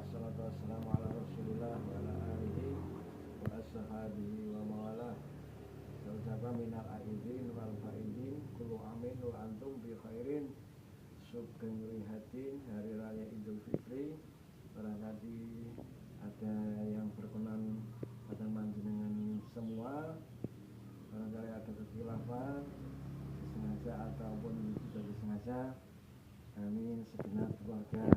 Assalatu wassalamu ala rasulillah wa ala alihi wa ashabihi wa mawalah. Saucapa minal aidin wal faidin kullu amin wa antum bi khairin. Sugeng rihatin hari raya Idul Fitri. Barangkali ada yang berkenan pada panjenengan semua. Barangkali ada kekhilafan disengaja ataupun tidak disengaja. Kami segenap keluarga,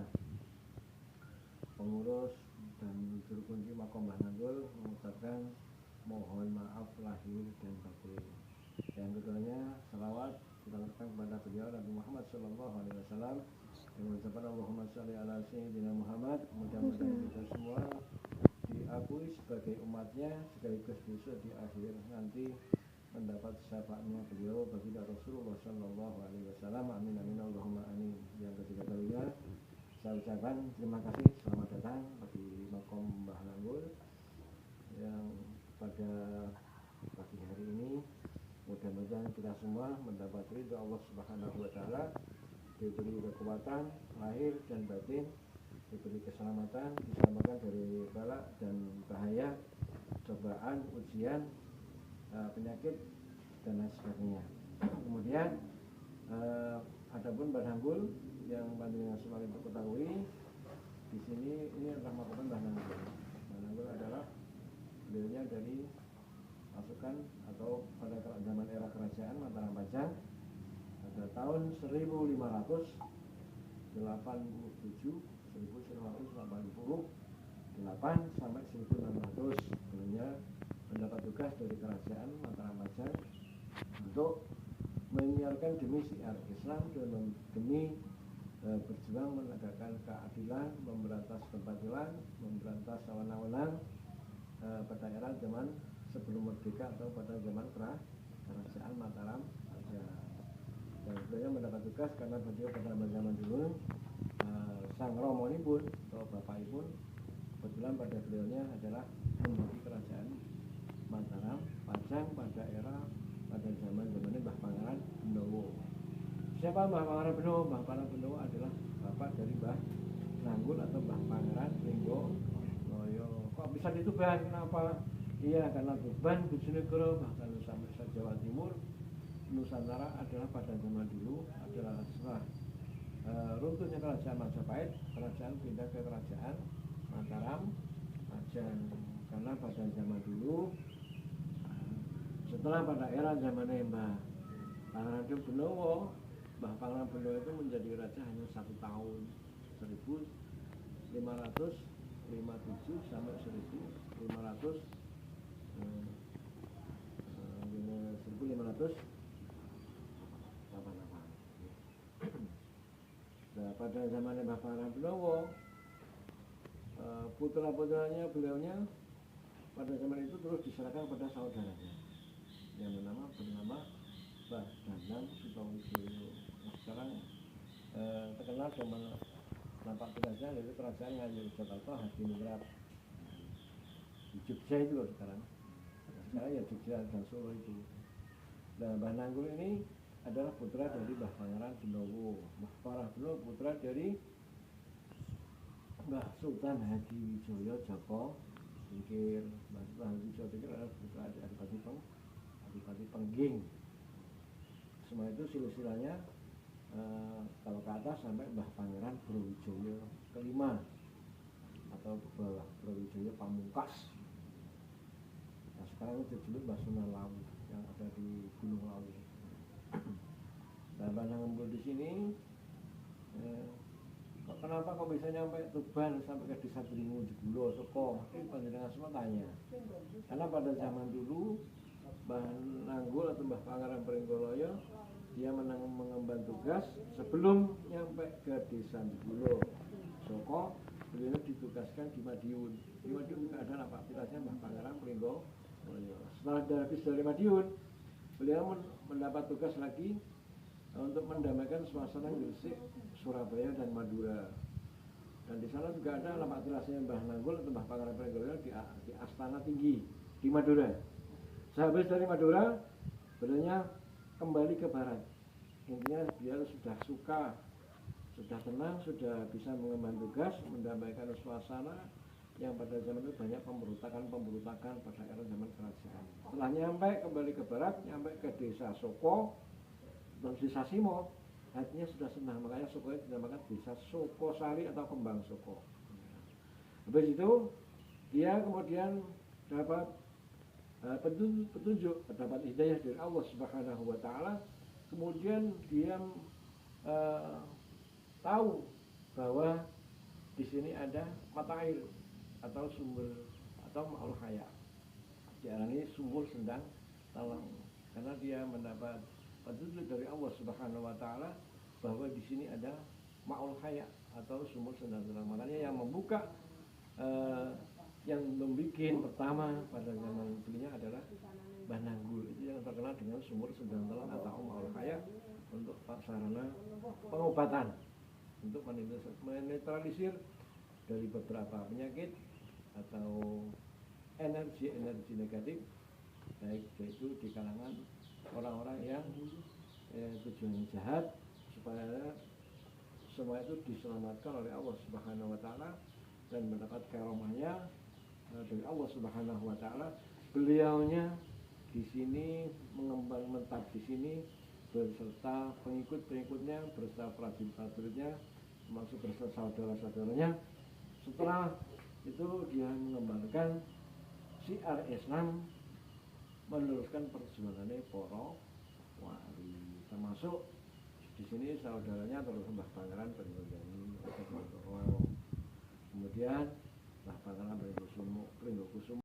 pengurus dan juru kunci Makom Mbah Nanggul mengucapkan mohon maaf lahir dan batin. Yang keduanya selawat kita lakukan kepada beliau Nabi Muhammad SAW yang mengucapkan Allahumma sholli ala sayyidina Muhammad. Mudah-mudahan kita semua diakui sebagai umatnya sekaligus besok di akhir nanti mendapat syafaatnya beliau baginda Rasulullah SAW. Amin amin Allahumma amin. Yang ketiga kalinya saya ucapkan terima kasih, selamat datang di Makom Mbah Nanggul yang pada pagi hari ini mudah-mudahan kita semua mendapat ridha Allah Subhanahu wa taala, diberi kekuatan lahir dan batin, diberi keselamatan, diselamatkan dari bala dan bahaya, cobaan, ujian, penyakit dan lain sebagainya. Kemudian adapun Mbah Nanggul yang panjenengan semua itu ketahui di sini, ini adalah Makom Mbah Nanggul. Mbah Nanggul adalah beliaunya dari pasukan atau pada zaman era kerajaan Mataram Pajang pada tahun 1587 sampai 1600. Beliaunya mendapat tugas dari kerajaan Mataram Pajang untuk menyiarkan demi syiar Islam dan demi berjuang menegakkan keadilan, memberantas kebatilan, memberantas awan-awanan pada era zaman sebelum merdeka atau pada zaman kerajaan Mataram Pajang. Dan beliau mendapat tugas karena beliau pada zaman dulu sang romonipun atau bapakipun kebetulan pada beliaunya adalah menduduki kerajaan Mataram Pajang pada zaman Mbah Pangeran Benowo. Siapa Mbah Pangeran Benowo? Mbah Pangeran Benowo adalah bapak dari Mbah Nanggul atau Mbah Pangeran Trenggalaya. Kok bisa di Tuban? Kenapa? Iya, karena Tuban, Bojonegoro, bahkan sampai Jawa Timur, Nusantara adalah pada zaman dulu adalah setelah runtuhnya kerajaan Majapahit, kerajaan pindah ke kerajaan Mataram Pajang. Karena pada zaman dulu, setelah pada era zamannya Mbah Pangeran Benowo, Mbah Pangeran Benowo itu menjadi raja hanya 1 tahun, 1557 sampai 1588. Nah, pada zamannya Mbah Pangeran Benowo, putra-putranya beliaunya pada zaman itu terus diserahkan pada saudaranya yang bernama Mbah Danang Sutowijoyo. Sekarang terkenal dengan nampak kerajaan, yaitu kerajaan Ngayu Jakarta Hadiningrat di Jogja itu loh sekarang. Sekarang ya Jogja dan Solo itu. Nah, Mbah Nanggul ini adalah putra dari Mbah Pangeran Benowo. Mbah Pangeran Benowo putra dari Mbah Sultan Hadiwijoyo Joko Tingkir. Mbah Sultan Hadiwijoyo Tingkir adalah putra Adipati Pengging. Semua itu silsilahnya kalau ke atas sampai Mbah Pangeran Brawijaya kelima atau Mbah Brawijaya Pamungkas. Nah, sekarang itu dijuluki Mbah Sunan Lawu yang ada di Gunung Lawu. Nah, Mbah Nanggul di sini kenapa kok bisa nyampe Tuban sampai ke Desa Dringu Jebulo Soko? Ini panjenengan semua tanya. Karena pada zaman dulu Mbah Nanggul atau Mbah Pangeran Trenggalaya dia mengemban tugas sebelum nyampe ke Desa Jebulo Soko, beliau ditugaskan di Madiun. Di Madiun juga ada lapak pilasnya Mbah Pangeran Trenggalaya. Setelah habis dari Madiun, beliau mendapat tugas lagi untuk mendamaikan suasana Gresik, Surabaya dan Madura. Dan di sana juga ada lapak tilasnya Mbah Nanggul atau Mbah Pangeran Trenggalaya di Astana Tinggi di Madura. Sehabis dari Madura, beliau kembali ke barat. Intinya dia sudah suka sudah tenang, sudah bisa mengemban tugas, mendamaikan suasana yang pada zaman itu banyak pemberontakan pada era zaman kerajaan. Setelah nyampe kembali ke barat, nyampe ke desa Soko dan desa Simo, hatinya sudah senang, makanya Soko itu dinamakan desa Sokosari atau Kembang Soko. Habis itu dia kemudian dapat petunjuk, dapat hidayah dari Allah Subhanahu wa taala. Kemudian dia tahu bahwa di sini ada mata air atau sumber atau ma'ul haya. Diarani sumur sendang talang, karena dia mendapat petunjuk dari Allah Subhanahu wa taala bahwa di sini ada ma'ul haya atau sumur sendang talang. Makanya yang membuka yang membuat pertama pada zaman dulunya adalah Bananggul, itu yang terkenal dengan sumur sendang talang atau ma'ul haya untuk sarana pengobatan, untuk menetralisir dari beberapa penyakit atau energi-energi negatif, baik itu di kalangan orang-orang yang tujuannya jahat, supaya semua itu diselamatkan oleh Allah Subhanahu wa taala dan mendapat karomahnya dari Allah Subhanahu wa taala. Beliaunya di sini mengembang mentap di sini beserta pengikut-pengikutnya, beserta prajurit-prajuritnya, termasuk beserta saudara-saudaranya. Setelah itu dia mengembangkan syiar Islam, meneruskan perjuangannya para wali, termasuk di sini saudaranya terus Mbah Pangeran Pringgojani, kemudian Mbah Pangeran Pringgokusumo